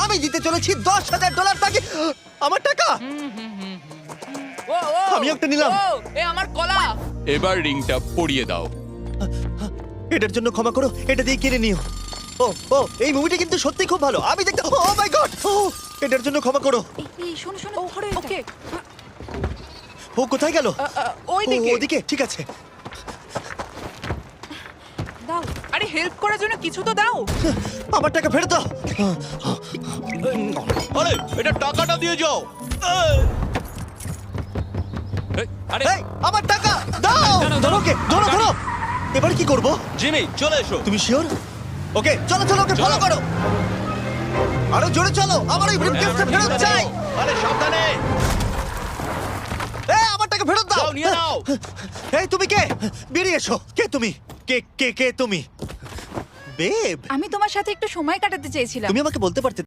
আমি দিতে চলেছি $10,000 তাকে। আমার টাকা। ও ও আমি একটা নিলাম। ও এ আমার কলা। এবার রিংটা পরিয়ে দাও। এটার জন্য ক্ষমা করো, এটা দিয়ে কিনে নিও। ও ও এই মুভিটা কিন্তু সত্যি খুব ভালো। আমি দেখতে, ও মাই গড, ও এটার জন্য ক্ষমা করো। এই শোনো শোনো ওকে ও কোথায় গেল? ওই ও, দিকে। ওদিকে, ঠিক আছে। দাও। আরে হেল্প করার জন্য কিছু তো দাও। আমার টাকা ফেরত দাও। আরে এটা টাকাটা দিয়ে যাও। আরে এই, আমার টাকা দাও। ধরো ওকে, ধরো ধরো। এবার কি করব? জিমি চলে এসো। তুমি শিওর? ওকে চলো চলো, ওকে ফলো করো। আরো জোরে চলো, আমার এই ব্রিফকেসটা ফেরত চাই। আরে সাবধানে। এই আমার টাকা ফেরত দাও। যাও নিয়ে নাও। এই তুমি কে? বেরিয়ে এসো। কে তুমি? কে কে কে তুমি? বেব, আমি তোমার সাথে একটু সময় কাটাতে চেয়েছিলাম। তুমি আমাকে বলতে পারতে